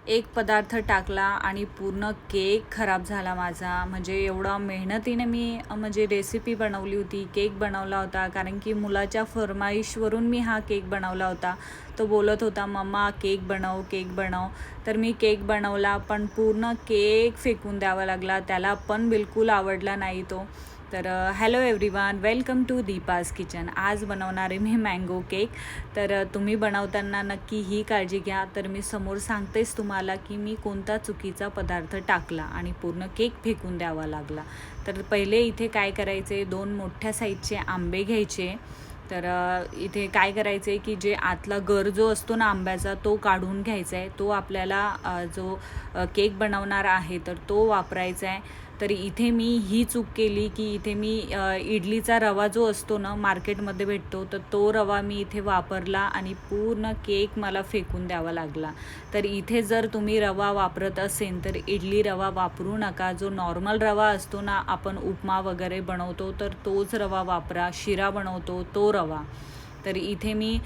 एक पदार्थ टाकला आणि पूर्ण केक खराब झाला माझा. म्हणजे एवढा मेहनतीने मी म्हणजे रेसिपी बनवली होती, केक बनवला होता. कारण की मुलाच्या फर्माईशवरून मी हा केक बनवला होता. तो बोलत होता, "मम्मा केक बनव, केक बनव." तर मी केक बनवला, पण पूर्ण केक फेकून द्यावा लागला. त्याला पण बिलकुल आवडला नाही तो. तर hello everyone, welcome to Deepa's kitchen. आज बनवणार आहे मी मँगो केक. तर तुम्ही बनवताना नक्की ही काळजी घ्या. तर मी समोर सांगतेच तुम्हाला की मी कोणता चुकीचा पदार्थ टाकला आणि पूर्ण केक फेकून द्यावा लागला. तर पहिले इथे काय करायचे, 2 मोठ्या साईजचे आंबे घ्यायचे. तर इथे काय करायचं की जे आतला गर जो असतो ना आंब्याचा तो काढून घ्यायचा आहे. तो आपल्याला जो केक बनवणार आहे तर तो वापरायचा आहे. तर इथे मी ही चूक केली की इथे मी इडलीचा रवा जो असतो ना मार्केटमध्ये भेटतो, तर तो रवा मी इथे वापरला आणि पूर्ण केक मला फेकून द्यावा लागला. तर इथे जर तुम्ही रवा वापरत असेल तर इडली रवा वापरू नका. जो नॉर्मल रवा असतो ना, आपण उपमा वगैरे बनवतो तर तोच रवा वापरा. शिरा बनवतो तो रवा. तर इथे मी